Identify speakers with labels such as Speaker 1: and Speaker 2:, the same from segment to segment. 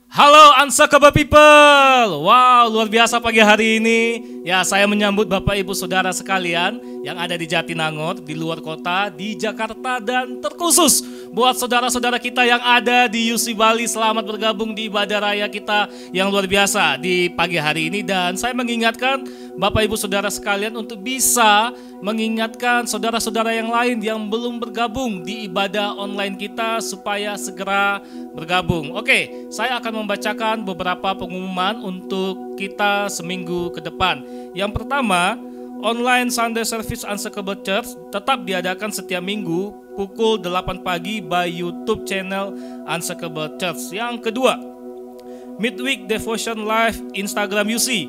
Speaker 1: Halo Unsuckable People. Wow, luar biasa pagi hari ini. Ya, saya menyambut Bapak Ibu Saudara sekalian yang ada di Jatinangor, di luar kota, di Jakarta, dan terkhusus buat saudara-saudara kita yang ada di UC Bali. Selamat bergabung di ibadah raya kita yang luar biasa di pagi hari ini. Dan saya mengingatkan Bapak Ibu Saudara sekalian untuk bisa mengingatkan saudara-saudara yang lain yang belum bergabung di ibadah online kita supaya segera bergabung. Oke, saya akan membacakan beberapa pengumuman untuk kita seminggu ke depan. Yang pertama, online Sunday Service Unsuckable Church tetap diadakan setiap minggu pukul 8 pagi by YouTube channel Unsuckable Church. Yang kedua, Midweek Devotion Live Instagram UC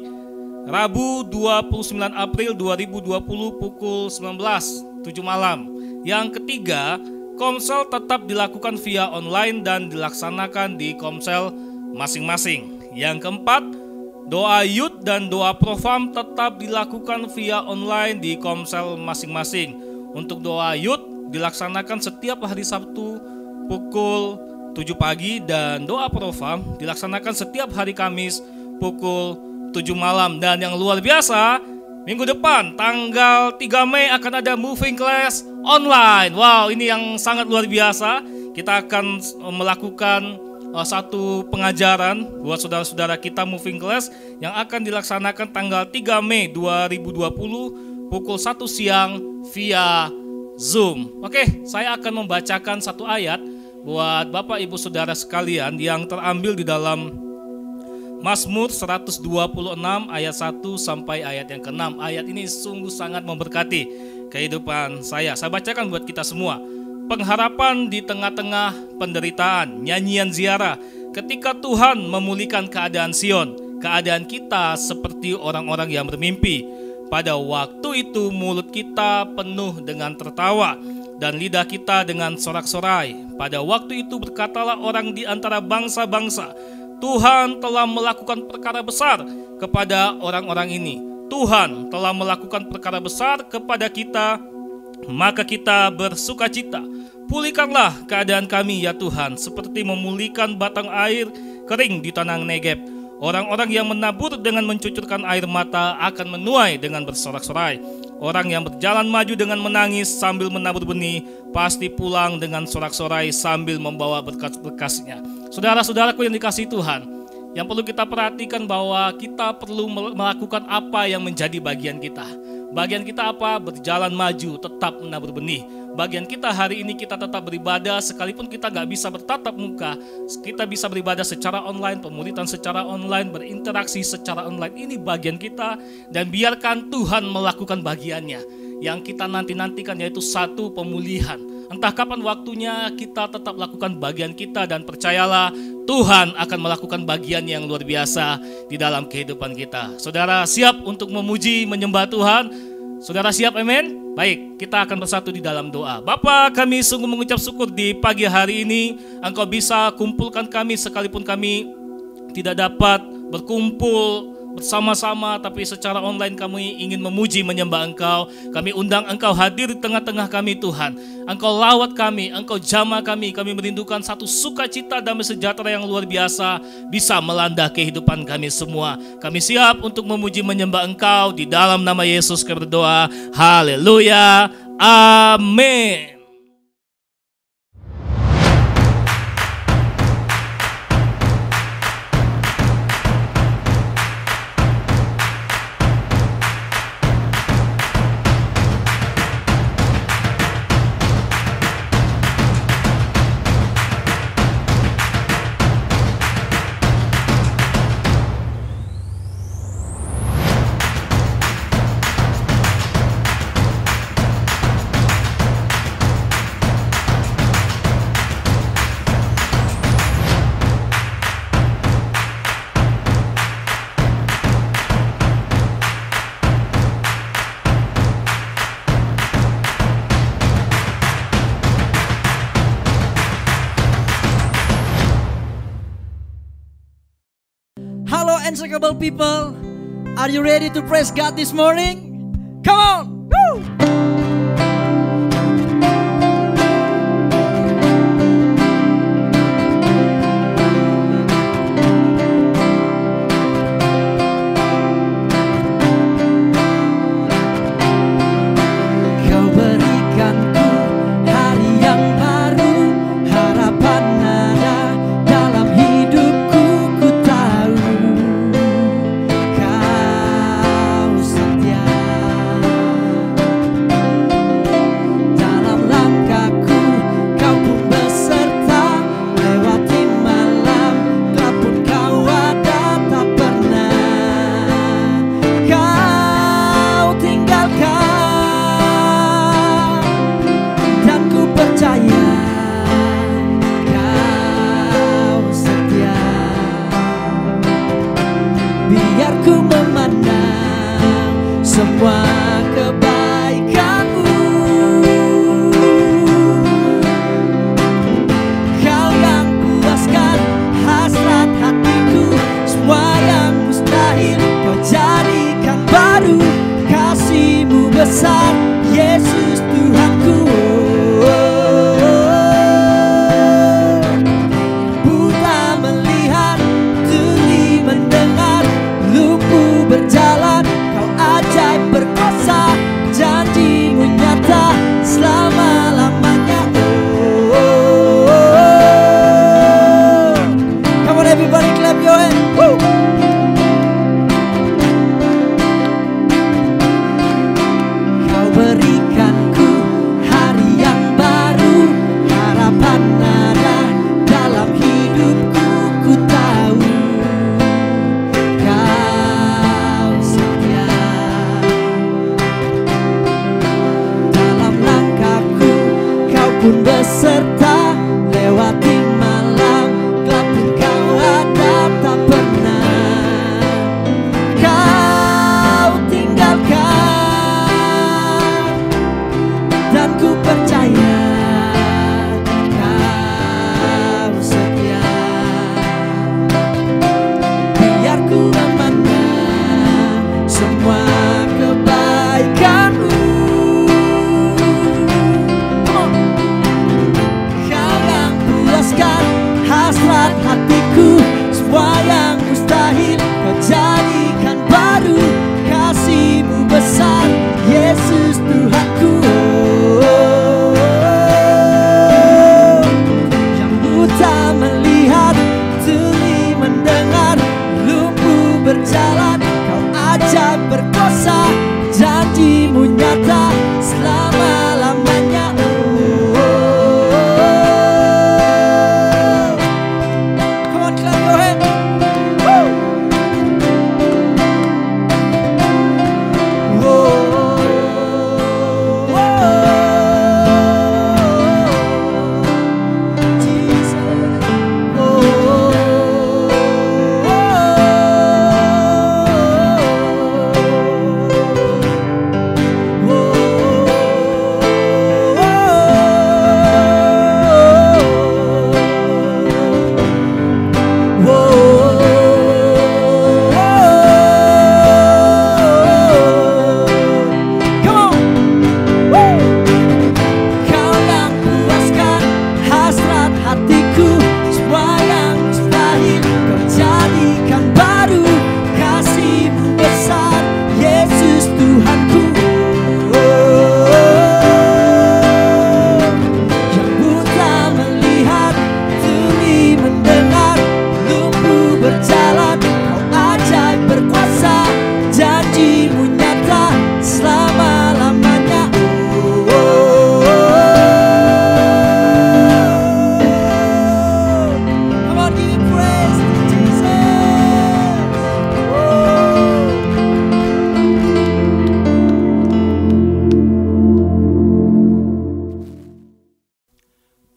Speaker 1: Rabu 29 April 2020 pukul 19, 7 malam. Yang ketiga, Komsel tetap dilakukan via online dan dilaksanakan di Komsel masing-masing. Yang keempat, doa youth dan doa profam tetap dilakukan via online di Komsel masing-masing. Untuk doa youth dilaksanakan setiap hari Sabtu pukul 7 pagi dan doa profam dilaksanakan setiap hari Kamis pukul 7 malam. Dan yang luar biasa, minggu depan tanggal 3 Mei akan ada moving class online. Wow, ini yang sangat luar biasa. Kita akan melakukan satu pengajaran buat saudara-saudara kita moving class yang akan dilaksanakan tanggal 3 Mei 2020 pukul 1 siang via Zoom. Oke, saya akan membacakan satu ayat buat Bapak Ibu Saudara sekalian yang terambil di dalam Mazmur 126 ayat 1 sampai ayat yang ke-6. Ayat ini sungguh sangat memberkati kehidupan saya. Saya bacakan buat kita semua. Pengharapan di tengah-tengah penderitaan, nyanyian ziarah. Ketika Tuhan memulihkan keadaan Sion, keadaan kita seperti orang-orang yang bermimpi. Pada waktu itu mulut kita penuh dengan tertawa dan lidah kita dengan sorak-sorai. Pada waktu itu berkatalah orang di antara bangsa-bangsa, Tuhan telah melakukan perkara besar kepada orang-orang ini. Tuhan telah melakukan perkara besar kepada kita, maka kita bersukacita. Pulihkanlah keadaan kami ya Tuhan, seperti memulihkan batang air kering di tanah Negeb. Orang-orang yang menabur dengan mencucurkan air mata akan menuai dengan bersorak-sorai. Orang yang berjalan maju dengan menangis sambil menabur benih pasti pulang dengan sorak-sorai sambil membawa berkas-berkasnya. Saudara-saudaraku yang dikasihi Tuhan, yang perlu kita perhatikan bahwa kita perlu melakukan apa yang menjadi bagian kita. Bagian kita apa? Berjalan maju, tetap menabur benih. Bagian kita hari ini kita tetap beribadah sekalipun kita gak bisa bertatap muka. Kita bisa beribadah secara online, pemulihan secara online, berinteraksi secara online. Ini bagian kita dan biarkan Tuhan melakukan bagiannya. Yang kita nanti-nantikan yaitu satu pemulihan. Entah kapan waktunya kita tetap lakukan bagian kita dan percayalah Tuhan akan melakukan bagian yang luar biasa di dalam kehidupan kita. Saudara siap untuk memuji, menyembah Tuhan? Saudara siap, amin? Baik, kita akan bersatu di dalam doa. Bapa, kami sungguh mengucap syukur di pagi hari ini Engkau bisa kumpulkan kami sekalipun kami tidak dapat berkumpul bersama-sama, tapi secara online kami ingin memuji menyembah Engkau. Kami undang Engkau hadir di tengah-tengah kami Tuhan. Engkau lawat kami, Engkau jamah kami. Kami merindukan satu sukacita damai sejahtera yang luar biasa bisa melanda kehidupan kami semua. Kami siap untuk memuji menyembah Engkau. Di dalam nama Yesus kami berdoa. Haleluya. Amin.
Speaker 2: Hello Unsuckable people, are you ready to praise God this morning? Come on! Woo! semua kebaikan-Mu. Kau yang puaskan hasrat hatiku, semua yang mustahil Kau jadikan baru. Kasih-Mu besar, Yesus Tuhanku. Buta melihat, tuli mendengar, lumpuh berjalan, Kau ajaib berkuasa, janji-Mu nyata selama-lamanya. Come on everybody, clap your hands. Woo! Kau berikanku hari yang baru, harapan ada dalam hidupku. Ku tahu Kau setia dalam langkahku. Kau pun beserta, lewati malam gelap pun Kau hadap, tak pernah Kau tinggalkan. Dan ku percaya Kau setia. Biar ku memandang semua kebaikan-Mu. Come on. Kau yang puaskan hasrat hatiku, semua yang mustahil Kau jadikan baru. Kasih-Mu besar, Yesus Tuhanku. Yang buta melihat, tuli mendengar, lumpuh berjalan, Kau ajaib berkuasa, janji-Mu nyata selama-lamanya. Come on, clap your hands. Woo!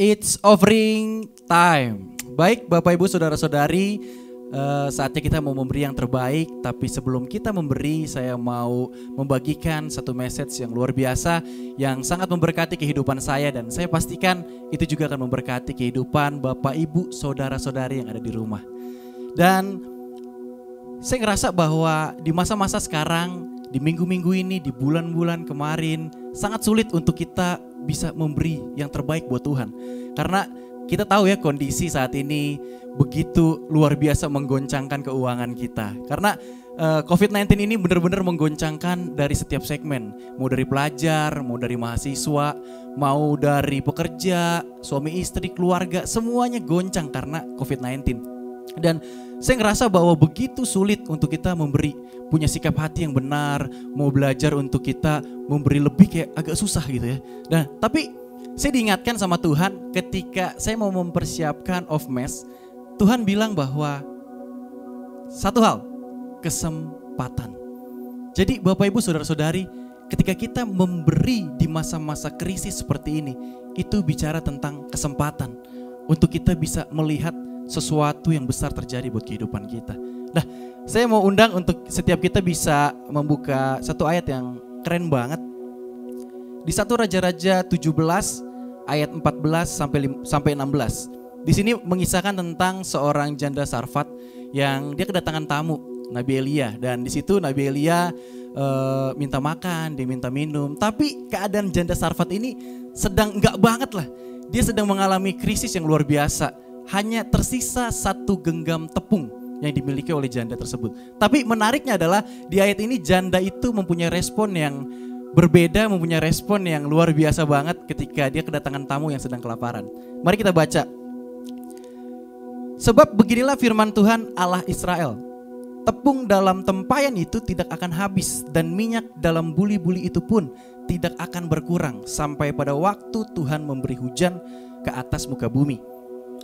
Speaker 3: It's offering time. Baik Bapak Ibu Saudara-saudari, saatnya kita mau memberi yang terbaik. Tapi sebelum kita memberi, saya mau membagikan satu message yang luar biasa, yang sangat memberkati kehidupan saya. Dan saya pastikan itu juga akan memberkati kehidupan Bapak Ibu Saudara-saudari yang ada di rumah. Dan saya ngerasa bahwa di masa-masa sekarang, di minggu-minggu ini, di bulan-bulan kemarin, sangat sulit untuk kita bisa memberi yang terbaik buat Tuhan. Karena kita tahu ya kondisi saat ini begitu luar biasa menggoncangkan keuangan kita. Karena COVID-19 ini benar-benar menggoncangkan dari setiap segmen. Mau dari pelajar, mau dari mahasiswa, mau dari pekerja, suami istri, keluarga, semuanya goncang karena COVID-19. Dan saya ngerasa bahwa begitu sulit untuk kita memberi, punya sikap hati yang benar, mau belajar untuk kita memberi lebih kayak agak susah gitu ya. Nah, tapi saya diingatkan sama Tuhan ketika saya mau mempersiapkan off mass, Tuhan bilang bahwa satu hal, kesempatan. Jadi Bapak Ibu Saudara-saudari, ketika kita memberi di masa-masa krisis seperti ini, itu bicara tentang kesempatan untuk kita bisa melihat sesuatu yang besar terjadi buat kehidupan kita. Nah, saya mau undang untuk setiap kita bisa membuka satu ayat yang keren banget. Di 1 Raja-Raja 17 ayat 14 sampai 16. Di sini mengisahkan tentang seorang janda Sarfat yang dia kedatangan tamu, Nabi Elia, dan di situ Nabi Elia minta makan, dia minta minum, tapi keadaan janda Sarfat ini sedang enggak banget lah. Dia sedang mengalami krisis yang luar biasa. Hanya tersisa satu genggam tepung yang dimiliki oleh janda tersebut. Tapi menariknya adalah di ayat ini janda itu mempunyai respon yang berbeda, mempunyai respon yang luar biasa banget ketika dia kedatangan tamu yang sedang kelaparan. Mari kita baca. Sebab beginilah firman Tuhan Allah Israel. Tepung dalam tempayan itu tidak akan habis dan minyak dalam buli-buli itu pun tidak akan berkurang sampai pada waktu Tuhan memberi hujan ke atas muka bumi.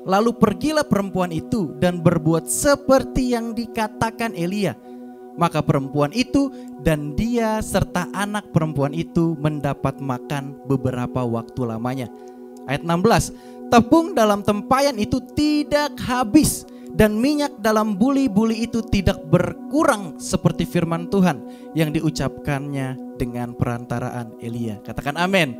Speaker 3: Lalu pergilah perempuan itu dan berbuat seperti yang dikatakan Elia. Maka perempuan itu dan dia serta anak perempuan itu mendapat makan beberapa waktu lamanya. Ayat 16. Tepung dalam tempayan itu tidak habis dan minyak dalam buli-buli itu tidak berkurang seperti firman Tuhan yang diucapkannya dengan perantaraan Elia. Katakan amin.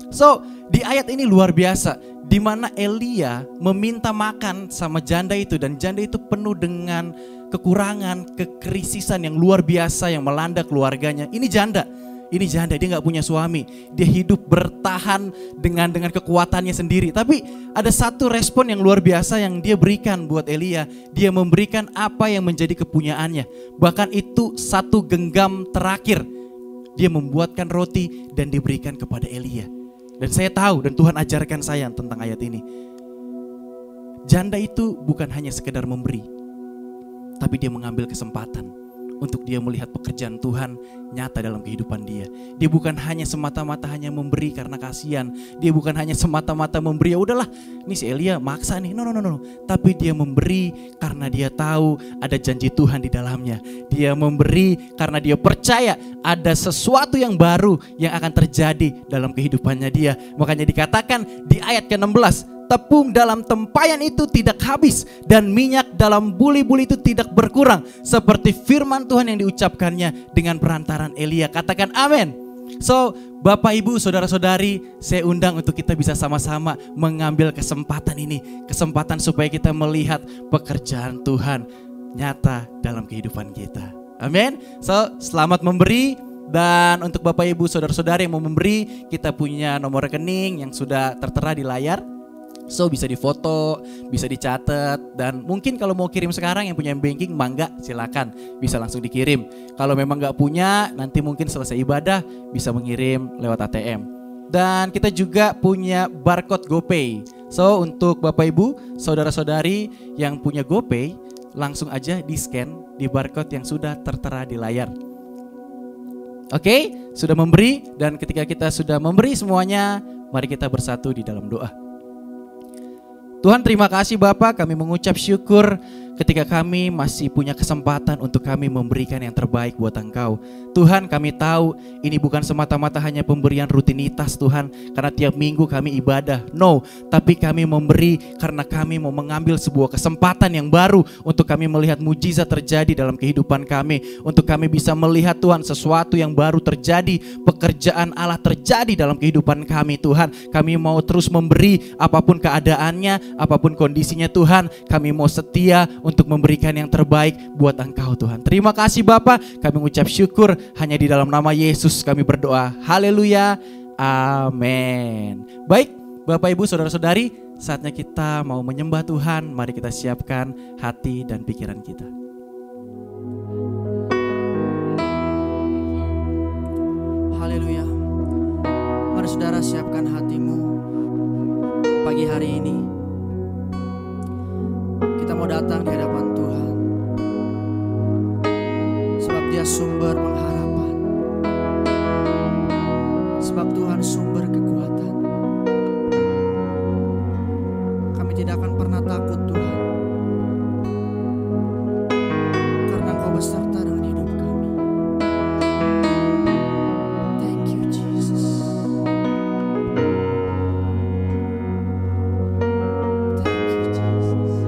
Speaker 3: So, di ayat ini luar biasa, di mana Elia meminta makan sama janda itu, dan janda itu penuh dengan kekurangan, kekrisisan yang luar biasa yang melanda keluarganya. Ini janda, dia nggak punya suami, dia hidup bertahan dengan kekuatannya sendiri. Tapi ada satu respon yang luar biasa yang dia berikan buat Elia. Dia memberikan apa yang menjadi kepunyaannya. Bahkan itu satu genggam terakhir. Dia membuatkan roti dan diberikan kepada Elia. Dan saya tahu dan Tuhan ajarkan saya tentang ayat ini. Janda itu bukan hanya sekedar memberi, tapi dia mengambil kesempatan untuk dia melihat pekerjaan Tuhan nyata dalam kehidupan dia. Dia bukan hanya semata-mata hanya memberi karena kasihan. Dia bukan hanya semata-mata memberi, ya udahlah, ini si Elia maksa nih. No. Tapi dia memberi karena dia tahu ada janji Tuhan di dalamnya. Dia memberi karena dia percaya ada sesuatu yang baru yang akan terjadi dalam kehidupannya dia. Makanya dikatakan di ayat ke-16, tepung dalam tempayan itu tidak habis dan minyak dalam buli-buli itu tidak berkurang seperti firman Tuhan yang diucapkannya dengan perantaran Elia. Katakan amin. So, Bapak Ibu, saudara-saudari, saya undang untuk kita bisa sama-sama mengambil kesempatan ini, kesempatan supaya kita melihat pekerjaan Tuhan nyata dalam kehidupan kita. Amin. So, selamat memberi. Dan untuk Bapak Ibu, saudara-saudari yang mau memberi, kita punya nomor rekening yang sudah tertera di layar. So bisa difoto, bisa dicatat, dan mungkin kalau mau kirim sekarang yang punya banking mangga silakan bisa langsung dikirim. Kalau memang nggak punya, nanti mungkin selesai ibadah bisa mengirim lewat ATM. Dan kita juga punya barcode GoPay. So untuk Bapak Ibu, saudara-saudari yang punya GoPay, langsung aja di scan di barcode yang sudah tertera di layar. Oke, sudah memberi, dan ketika kita sudah memberi semuanya, mari kita bersatu di dalam doa. Tuhan, terima kasih Bapa, kami mengucap syukur ketika kami masih punya kesempatan untuk kami memberikan yang terbaik buat Engkau. Tuhan, kami tahu ini bukan semata-mata hanya pemberian rutinitas Tuhan, karena tiap minggu kami ibadah. No, tapi kami memberi karena kami mau mengambil sebuah kesempatan yang baru untuk kami melihat mujizat terjadi dalam kehidupan kami. Untuk kami bisa melihat Tuhan sesuatu yang baru terjadi, pekerjaan Allah terjadi dalam kehidupan kami Tuhan. Kami mau terus memberi apapun keadaannya, apapun kondisinya Tuhan, kami mau setia untuk memberikan yang terbaik buat Engkau Tuhan. Terima kasih Bapa, kami mengucap syukur hanya di dalam nama Yesus kami berdoa. Haleluya, amin. Baik Bapak Ibu saudara-saudari, saatnya kita mau menyembah Tuhan. Mari kita siapkan hati dan pikiran kita.
Speaker 2: Haleluya. Mari saudara siapkan hatimu pagi hari ini. Kita mau datang di hadapan Tuhan, sebab Dia sumber pengharapan, sebab Tuhan sumber kekuatan. Kami tidak akan pernah takut Tuhan, karena Engkau beserta dengan hidup kami. Thank you Jesus. Thank you Jesus.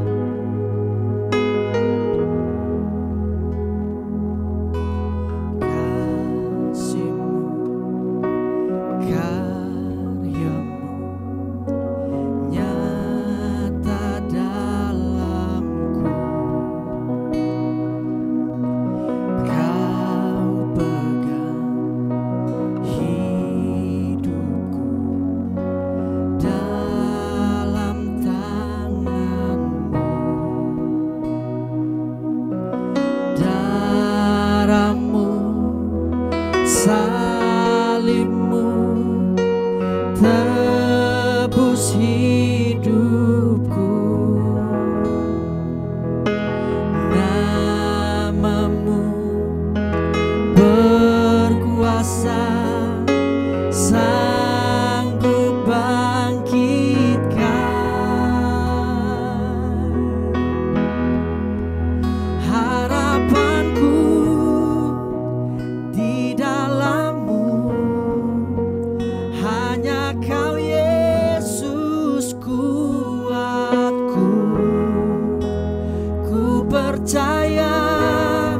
Speaker 2: percaya,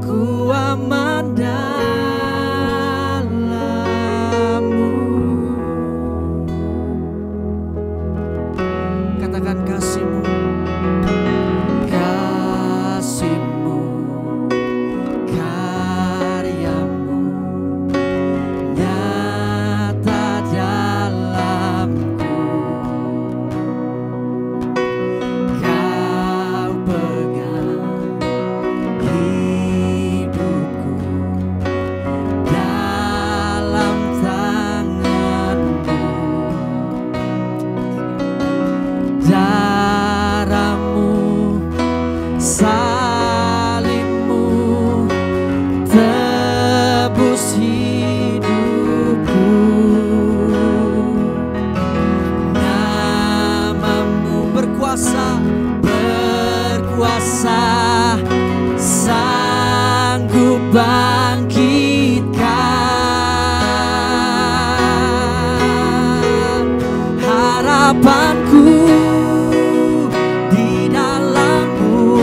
Speaker 2: ku aman dalam-Mu. Katakan kasih-Mu, kasih-Mu, karya-Mu nyata dalamku. Kau pegang hidupku dalam tangan-Mu. Darah-Mu, salib-Mu tebus hidupku. Nama-Mu berkuasa, berkuasa, sanggup bangkitkan. Harapanku di dalam-Mu,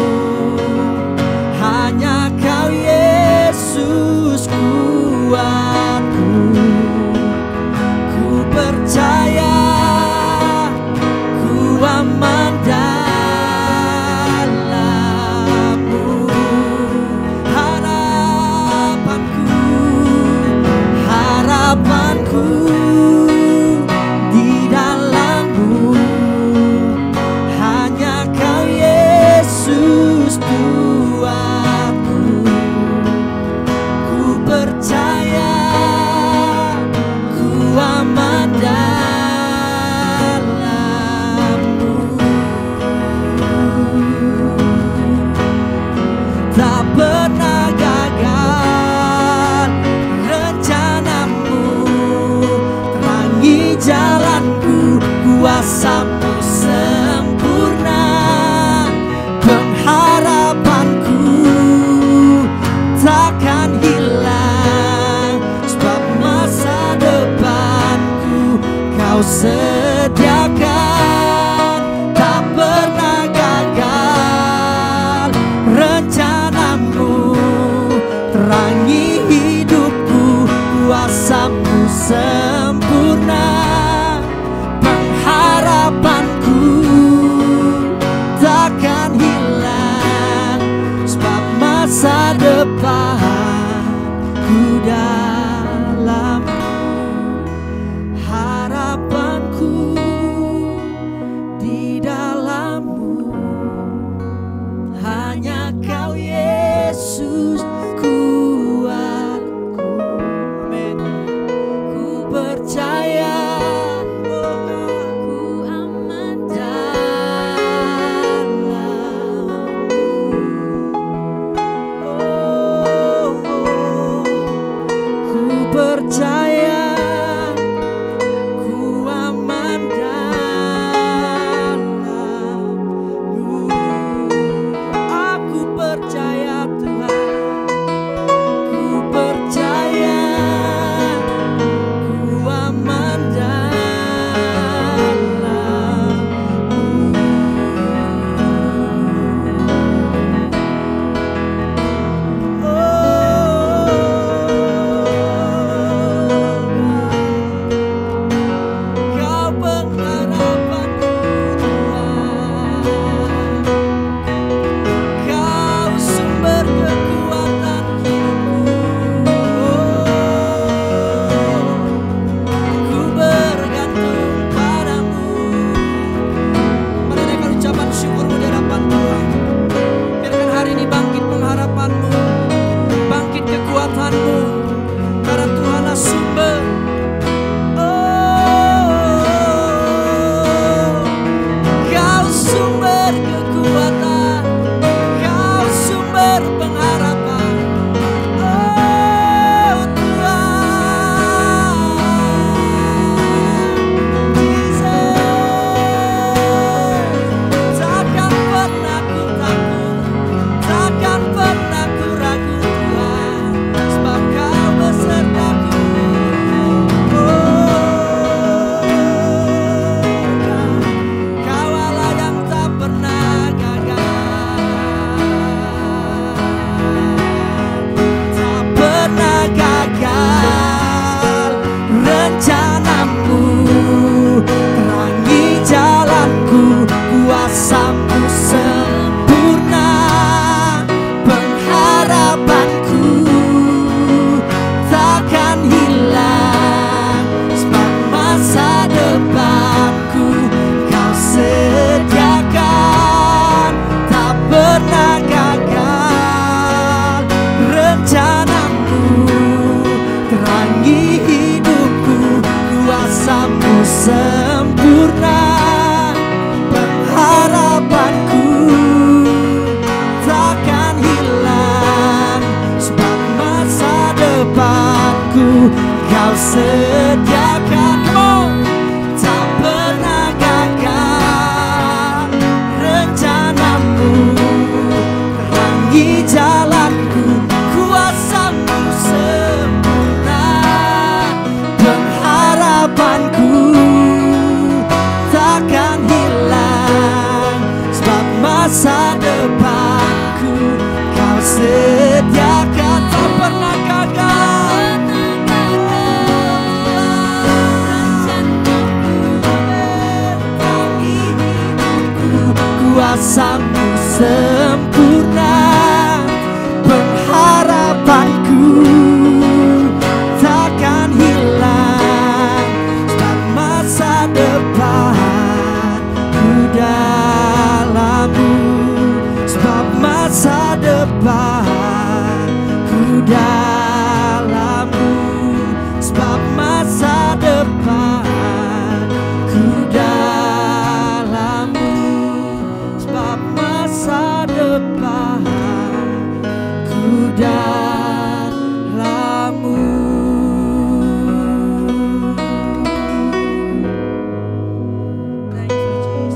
Speaker 2: hanya Kau Yesus kuatku. Ku percaya, ku aman dalam-Mu. Harapanku, harapanku di dalam-Mu, hanya Kau Yesus kuatku. Ku percaya, ku aman dalam-Mu. Tak pernah gagal rencana-Mu, terangi jalanku, kuasa-Mu sempurna. Pengharapanku takkan hilang, sebab masa depanku Kau sediakan. Tak pernah gagal rencana-Mu, terangi hidupku, kuasa-Mu sempurna. Pengharapanku takkan hilang, sebab masa depanku dalam. Harapanku di dalam-Mu, hanya Kau Yesus kuatku. Amin. Ku percaya, ku aman dalam-Mu. Oh, sempurna, pengharapanku takkan hilang, sebab masa depanku Kau sediakan. Come on. Tak pernah gagal rencanamu, terangi jalanku, kuasa-Mu sempurna, pengharapanku takkan hilang, sebab masa depanku Kau sediakan. Tak pernah gagal. Kuasa-Mu sempurna, pengharapanku takkan hilang, sebab masa depanku dalam-Mu, sebab masa depanku dalam-Mu, sebab masa depanku dalam-Mu, sebab masa depanku dalam-Mu. Thank you, Jesus.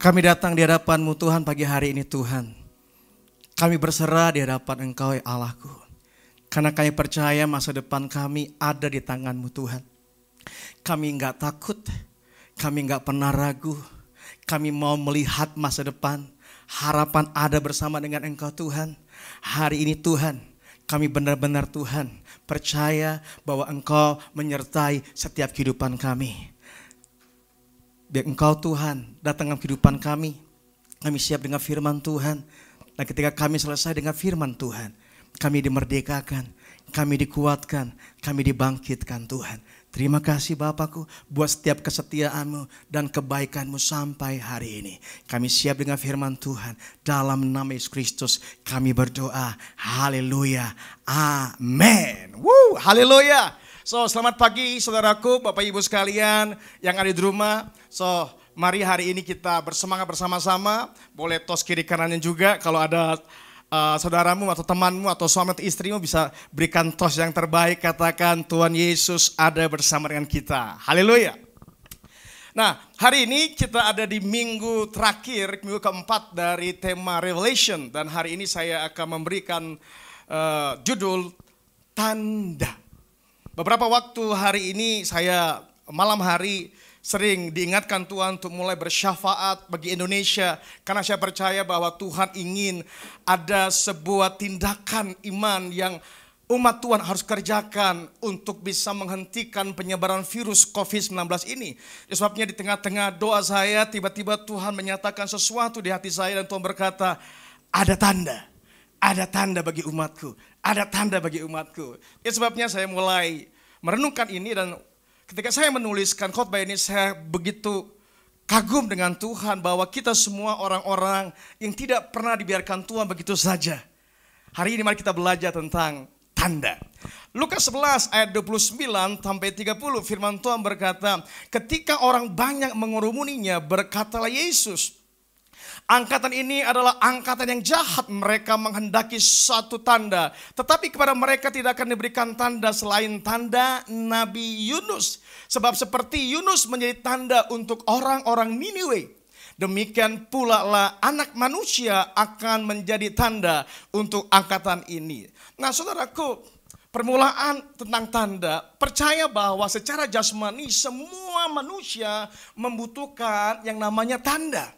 Speaker 4: Kami datang di hadapan-Mu Tuhan pagi hari ini Tuhan. Kami berserah di hadapan Engkau ya Allahku. Karena kami percaya masa depan kami ada di tangan-Mu Tuhan. Kami enggak takut, kami enggak pernah ragu. Kami mau melihat masa depan, harapan ada bersama dengan Engkau Tuhan. Hari ini Tuhan, kami benar-benar Tuhan percaya bahwa Engkau menyertai setiap kehidupan kami. Biar Engkau Tuhan datang dalam kehidupan kami siap dengan firman Tuhan. Dan ketika kami selesai dengan firman Tuhan, kami dimerdekakan, kami dikuatkan, kami dibangkitkan Tuhan. Terima kasih Bapakku buat setiap kesetiaan-Mu dan kebaikan-Mu sampai hari ini. Kami siap dengan firman Tuhan. Dalam nama Yesus Kristus kami berdoa. Haleluya. Amin. Haleluya. So, selamat pagi saudaraku, Bapak Ibu sekalian yang ada di rumah. So, mari hari ini kita bersemangat bersama-sama. Boleh tos kiri kanannya juga. Kalau ada saudaramu atau temanmu atau suami atau istrimu bisa berikan tos yang terbaik. Katakan Tuhan Yesus ada bersama dengan kita. Haleluya. Nah, hari ini kita ada di minggu terakhir, minggu keempat dari tema Revelation. Dan hari ini saya akan memberikan judul Tanda. Beberapa waktu hari ini saya malam hari sering diingatkan Tuhan untuk mulai bersyafaat bagi Indonesia. Karena saya percaya bahwa Tuhan ingin ada sebuah tindakan iman yang umat Tuhan harus kerjakan untuk bisa menghentikan penyebaran virus COVID-19 ini. Sebabnya di tengah-tengah doa saya tiba-tiba Tuhan menyatakan sesuatu di hati saya dan Tuhan berkata, ada tanda. Ada tanda bagi umatku, ada tanda bagi umatku. Sebabnya saya mulai merenungkan ini dan ketika saya menuliskan khotbah ini saya begitu kagum dengan Tuhan bahwa kita semua orang-orang yang tidak pernah dibiarkan Tuhan begitu saja. Hari ini mari kita belajar tentang tanda. Lukas 11 ayat 29 sampai 30 firman Tuhan berkata, ketika orang banyak mengerumuninya berkatalah Yesus, angkatan ini adalah angkatan yang jahat, mereka menghendaki satu tanda. Tetapi kepada mereka tidak akan diberikan tanda selain tanda Nabi Yunus. Sebab seperti Yunus menjadi tanda untuk orang-orang Niniwe, demikian pula lah anak manusia akan menjadi tanda untuk angkatan ini. Nah saudaraku, permulaan tentang tanda, percaya bahwa secara jasmani semua manusia membutuhkan yang namanya tanda.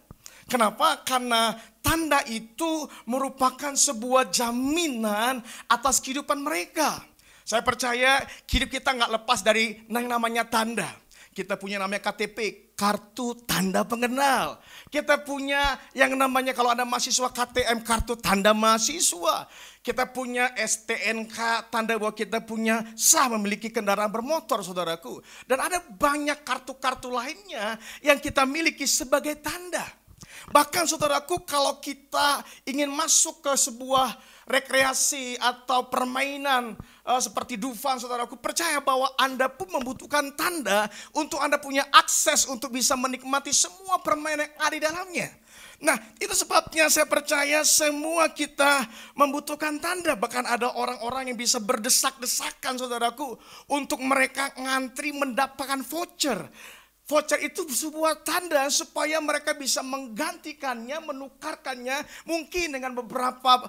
Speaker 4: Kenapa? Karena tanda itu merupakan sebuah jaminan atas kehidupan mereka. Saya percaya hidup kita nggak lepas dari yang namanya tanda. Kita punya namanya KTP, kartu tanda pengenal. Kita punya yang namanya kalau ada mahasiswa KTM, kartu tanda mahasiswa. Kita punya STNK, tanda bahwa kita punya sah memiliki kendaraan bermotor, saudaraku. Dan ada banyak kartu-kartu lainnya yang kita miliki sebagai tanda. Bahkan saudaraku, kalau kita ingin masuk ke sebuah rekreasi atau permainan seperti Dufan, saudaraku, percaya bahwa Anda pun membutuhkan tanda untuk Anda punya akses untuk bisa menikmati semua permainan yang ada di dalamnya. Nah, itu sebabnya saya percaya semua kita membutuhkan tanda. Bahkan ada orang-orang yang bisa berdesak-desakan, saudaraku, untuk mereka ngantri mendapatkan voucher. Voucher itu sebuah tanda supaya mereka bisa menggantikannya, menukarkannya mungkin dengan beberapa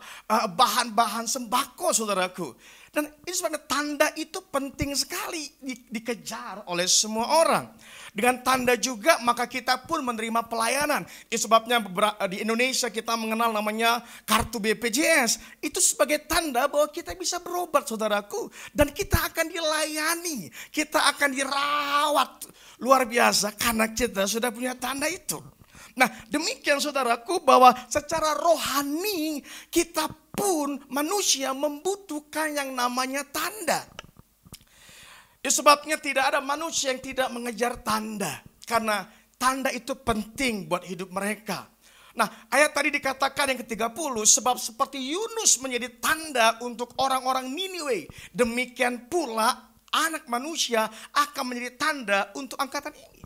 Speaker 4: bahan-bahan sembako, saudaraku. Dan ini sebabnya tanda itu penting sekali dikejar oleh semua orang. Dengan tanda juga maka kita pun menerima pelayanan. Itu sebabnya di Indonesia kita mengenal namanya kartu BPJS. Itu sebagai tanda bahwa kita bisa berobat, saudaraku. Dan kita akan dilayani, kita akan dirawat luar biasa karena kita sudah punya tanda itu. Nah, demikian saudaraku, bahwa secara rohani kita pun manusia membutuhkan yang namanya tanda. Itu sebabnya tidak ada manusia yang tidak mengejar tanda. Karena tanda itu penting buat hidup mereka. Nah, ayat tadi dikatakan yang ke-30, sebab seperti Yunus menjadi tanda untuk orang-orang Niniwe, demikian pula anak manusia akan menjadi tanda untuk angkatan ini.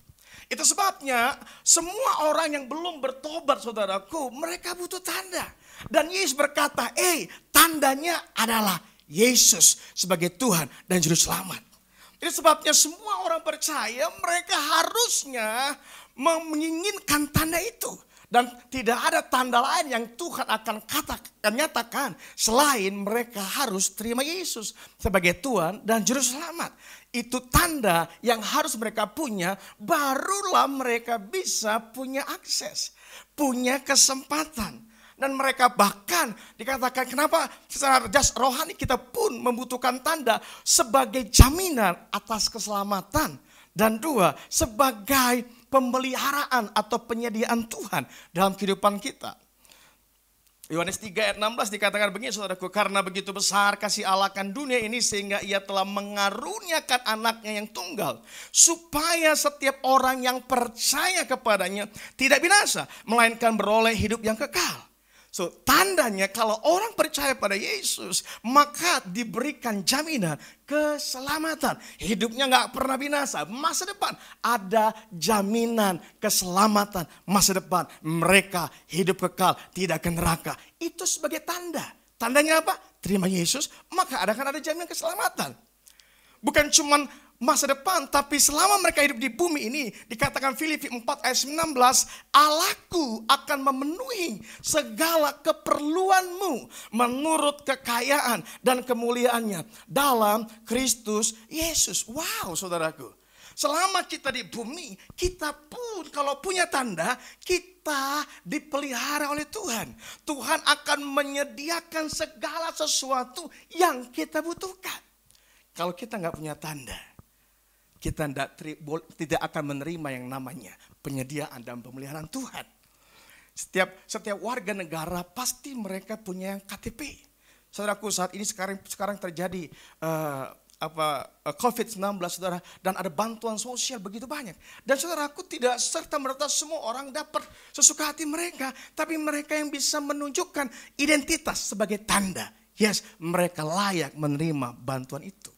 Speaker 4: Itu sebabnya semua orang yang belum bertobat, saudaraku, mereka butuh tanda. Dan Yesus berkata, tandanya adalah Yesus sebagai Tuhan dan Juru Selamat. Itu sebabnya semua orang percaya mereka harusnya menginginkan tanda itu. Dan tidak ada tanda lain yang Tuhan akan nyatakan selain mereka harus terima Yesus sebagai Tuhan dan Juru Selamat. Itu tanda yang harus mereka punya, barulah mereka bisa punya akses, punya kesempatan. Dan mereka bahkan dikatakan kenapa secara rohani kita pun membutuhkan tanda sebagai jaminan atas keselamatan. Dan dua, sebagai pemeliharaan atau penyediaan Tuhan dalam kehidupan kita. Yohanes 3 ayat 16 dikatakan begini, saudaraku, karena begitu besar kasih Allah akan dunia ini sehingga ia telah mengaruniakan anaknya yang tunggal, supaya setiap orang yang percaya kepadanya tidak binasa, melainkan beroleh hidup yang kekal. So, tandanya kalau orang percaya pada Yesus, maka diberikan jaminan keselamatan. Hidupnya gak pernah binasa. Masa depan ada jaminan keselamatan. Masa depan mereka hidup kekal, tidak ke neraka. Itu sebagai tanda. Tandanya apa? Terima Yesus, maka akan ada jaminan keselamatan. Bukan cuman masa depan, tapi selama mereka hidup di bumi ini, dikatakan Filipi 4 ayat 19, Allahku akan memenuhi segala keperluanmu menurut kekayaan dan kemuliaannya dalam Kristus Yesus. Wow, saudaraku. Selama kita di bumi, kita pun kalau punya tanda, kita dipelihara oleh Tuhan. Tuhan akan menyediakan segala sesuatu yang kita butuhkan. Kalau kita nggak punya tanda, kita tidak akan menerima yang namanya penyediaan dan pemeliharaan Tuhan. Setiap warga negara pasti mereka punya KTP. Saudaraku, saat ini sekarang terjadi COVID-19, saudara, dan ada bantuan sosial begitu banyak. Dan saudaraku, tidak serta-merta semua orang dapat sesuka hati mereka, tapi mereka yang bisa menunjukkan identitas sebagai tanda. Yes, mereka layak menerima bantuan itu.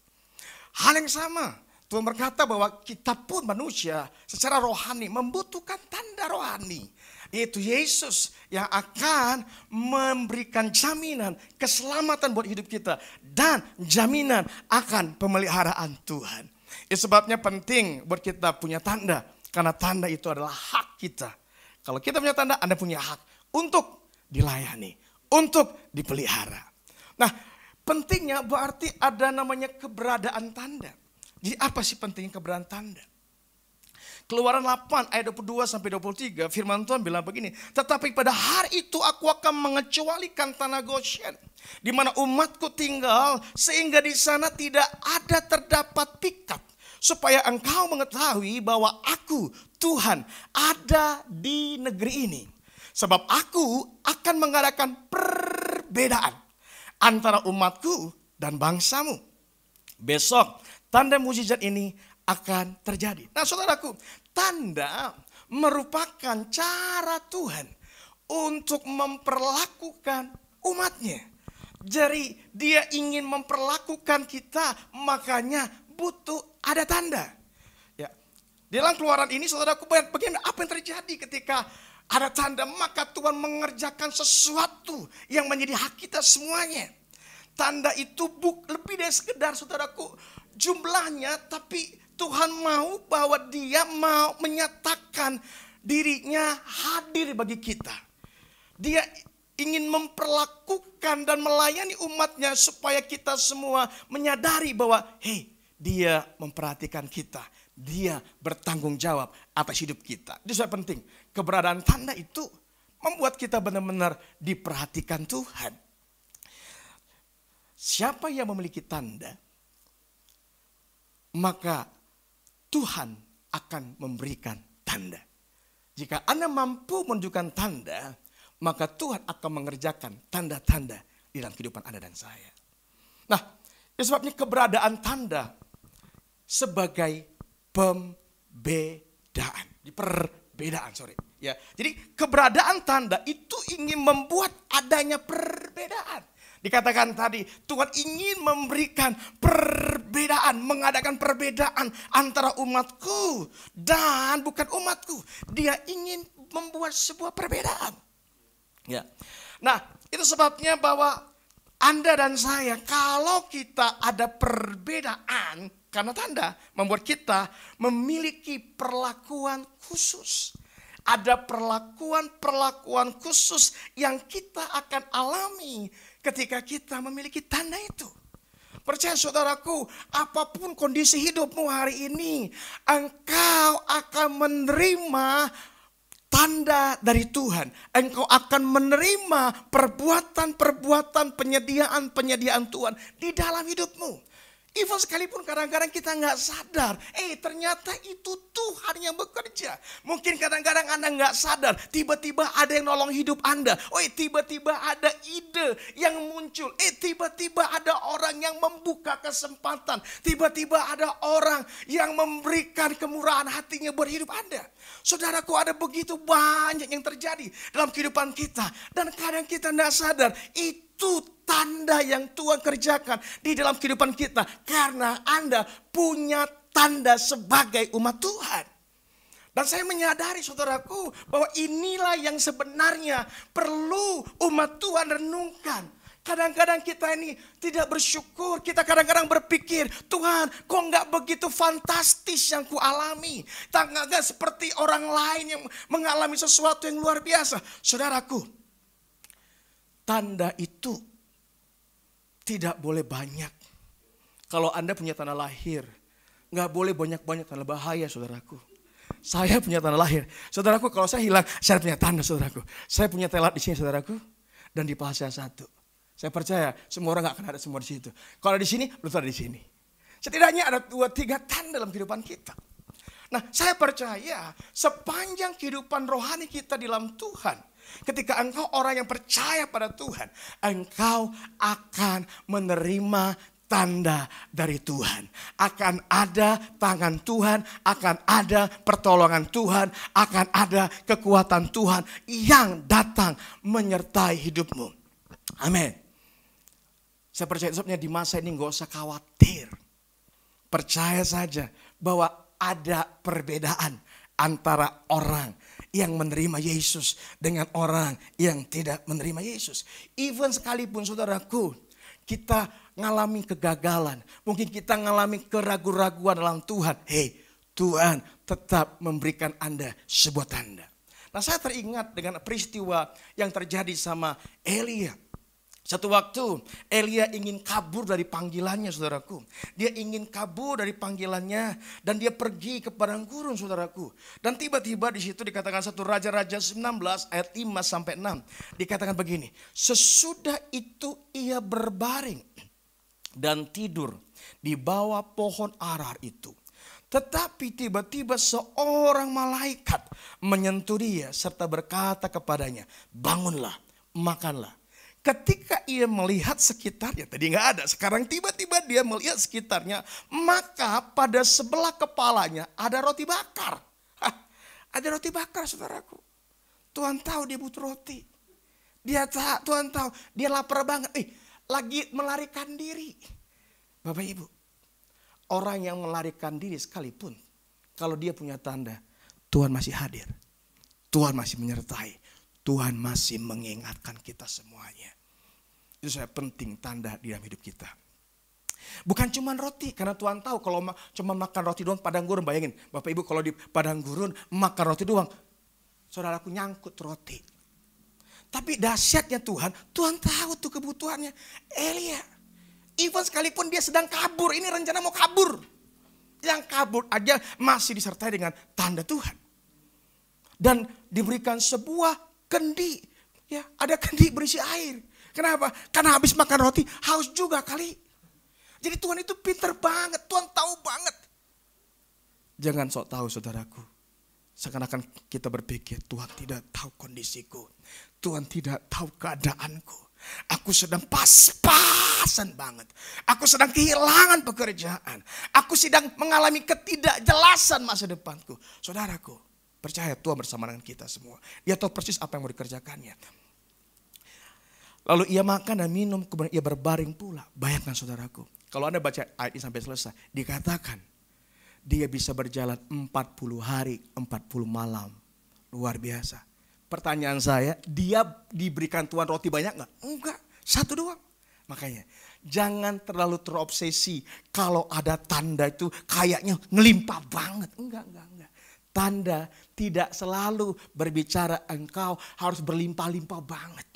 Speaker 4: Hal yang sama, Tuhan berkata bahwa kita pun manusia secara rohani membutuhkan tanda rohani. Yaitu Yesus yang akan memberikan jaminan keselamatan buat hidup kita. Dan jaminan akan pemeliharaan Tuhan. Itu sebabnya penting buat kita punya tanda. Karena tanda itu adalah hak kita. Kalau kita punya tanda, Anda punya hak untuk dilayani. Untuk dipelihara. Nah, pentingnya berarti ada namanya keberadaan tanda. Jadi apa sih pentingnya keberadaan tanda? Keluaran 8 ayat 22 sampai 23 firman Tuhan bilang begini, tetapi pada hari itu aku akan mengecualikan tanah Goshen di mana umatku tinggal, sehingga di sana tidak ada terdapat pikat, supaya engkau mengetahui bahwa aku Tuhan ada di negeri ini. Sebab aku akan mengadakan perbedaan antara umatku dan bangsamu. Besok tanda mukjizat ini akan terjadi. Nah, saudaraku, tanda merupakan cara Tuhan untuk memperlakukan umatnya. Jadi dia ingin memperlakukan kita, makanya butuh ada tanda. Ya. Dalam Keluaran ini saudaraku, bagaimana apa yang terjadi ketika ada tanda, maka Tuhan mengerjakan sesuatu yang menjadi hak kita semuanya. Tanda itu lebih dari sekedar saudaraku jumlahnya, tapi Tuhan mau bahwa dia mau menyatakan dirinya hadir bagi kita. Dia ingin memperlakukan dan melayani umatnya supaya kita semua menyadari bahwa dia memperhatikan kita. Dia bertanggung jawab atas hidup kita. Itu sangat penting. Keberadaan tanda itu membuat kita benar-benar diperhatikan Tuhan. Siapa yang memiliki tanda, maka Tuhan akan memberikan tanda. Jika Anda mampu menunjukkan tanda, maka Tuhan akan mengerjakan tanda-tanda di dalam kehidupan Anda dan saya. Nah, itu sebabnya keberadaan tanda sebagai pembedaan. Ya, jadi keberadaan tanda itu ingin membuat adanya perbedaan. Dikatakan tadi, Tuhan ingin memberikan perbedaan, mengadakan perbedaan antara umatku dan bukan umatku. Dia ingin membuat sebuah perbedaan. Ya. Nah, itu sebabnya bahwa Anda dan saya, kalau kita ada perbedaan, karena tanda membuat kita memiliki perlakuan khusus. Ada perlakuan khusus yang kita akan alami ketika kita memiliki tanda itu. Percaya saudaraku, apapun kondisi hidupmu hari ini, engkau akan menerima tanda dari Tuhan. Engkau akan menerima perbuatan-perbuatan penyediaan Tuhan di dalam hidupmu. Even sekalipun kadang-kadang kita nggak sadar, ternyata itu Tuhan yang bekerja. Mungkin kadang-kadang Anda nggak sadar, tiba-tiba ada yang nolong hidup Anda. Tiba-tiba ada ide yang muncul. Tiba-tiba ada orang yang membuka kesempatan. Tiba-tiba ada orang yang memberikan kemurahan hatinya buat hidup Anda. Saudaraku, ada begitu banyak yang terjadi dalam kehidupan kita. Dan kadang kita nggak sadar, itu tanda yang Tuhan kerjakan di dalam kehidupan kita. Karena Anda punya tanda sebagai umat Tuhan. Dan saya menyadari saudaraku bahwa inilah yang sebenarnya perlu umat Tuhan renungkan. Kadang-kadang kita ini tidak bersyukur. Kita kadang-kadang berpikir, Tuhan kok nggak begitu fantastis yang ku alami. Nggak seperti orang lain yang mengalami sesuatu yang luar biasa. Saudaraku, tanda itu tidak boleh banyak. Kalau Anda punya tanda lahir, nggak boleh banyak-banyak, tanda bahaya saudaraku. Saya punya tanda lahir. Saudaraku, kalau saya hilang, saya punya tanda saudaraku. Saya punya telat di sini saudaraku, dan di paha saya satu. Saya percaya semua orang nggak akan ada semua di situ. Kalau di sini, belum ada di sini. Setidaknya ada 2-3 tanda dalam kehidupan kita. Nah, saya percaya sepanjang kehidupan rohani kita di dalam Tuhan, ketika engkau orang yang percaya pada Tuhan, engkau akan menerima tanda dari Tuhan. Akan ada tangan Tuhan, akan ada pertolongan Tuhan, akan ada kekuatan Tuhan yang datang menyertai hidupmu. Amin. Saya percaya sebabnya di masa ini gak usah khawatir. Percaya saja bahwa ada perbedaan antara orang yang menerima Yesus dengan orang yang tidak menerima Yesus. Even sekalipun saudaraku, kita ngalami kegagalan. Mungkin kita ngalami keraguan-raguan dalam Tuhan. Tuhan tetap memberikan Anda sebuah tanda. Nah, saya teringat dengan peristiwa yang terjadi sama Elia. Satu waktu Elia ingin kabur dari panggilannya saudaraku. Dia ingin kabur dari panggilannya dan dia pergi ke padang gurun saudaraku. Dan tiba-tiba di situ dikatakan 1 Raja-Raja 19 ayat 5-6. Dikatakan begini. Sesudah itu ia berbaring dan tidur di bawah pohon arar itu. Tetapi tiba-tiba seorang malaikat menyentuh dia serta berkata kepadanya, bangunlah, makanlah. Ketika ia melihat sekitarnya, tadi nggak ada, sekarang tiba-tiba dia melihat sekitarnya, maka pada sebelah kepalanya ada roti bakar. Ada roti bakar saudaraku. Tuhan tahu dia butuh roti. Tuhan tahu dia lapar banget. lagi melarikan diri. Bapak Ibu, orang yang melarikan diri sekalipun, kalau dia punya tanda, Tuhan masih hadir. Tuhan masih menyertai. Tuhan masih mengingatkan kita semuanya. Itu saya penting tanda di dalam hidup kita. Bukan cuma roti, karena Tuhan tahu kalau cuma makan roti doang padang gurun. Bayangin, Bapak Ibu kalau di padang gurun makan roti doang, saudaraku nyangkut roti. Tapi dahsyatnya Tuhan tahu tuh kebutuhannya. Elia, even sekalipun dia sedang kabur, ini rencana mau kabur. Yang kabur aja masih disertai dengan tanda Tuhan. Dan diberikan sebuah kendi. Ya, ada kendi berisi air. Kenapa? Karena habis makan roti haus juga kali. Jadi Tuhan itu pintar banget, Tuhan tahu banget. Jangan sok tahu saudaraku. Seakan-akan kita berpikir Tuhan tidak tahu kondisiku. Tuhan tidak tahu keadaanku. Aku sedang pas-pasan banget. Aku sedang kehilangan pekerjaan. Aku sedang mengalami ketidakjelasan masa depanku. Saudaraku, percaya Tuhan bersama dengan kita semua. Dia tahu persis apa yang mau dikerjakannya. Lalu ia makan dan minum, kemudian ia berbaring pula. Bayangkan saudaraku, kalau Anda baca ayat ini sampai selesai, dikatakan dia bisa berjalan 40 hari, 40 malam. Luar biasa. Pertanyaan saya, dia diberikan Tuhan roti banyak gak? Enggak, satu doang. Makanya jangan terlalu terobsesi kalau ada tanda itu kayaknya ngelimpah banget. Enggak. Tanda tidak selalu berbicara engkau harus berlimpah-limpah banget.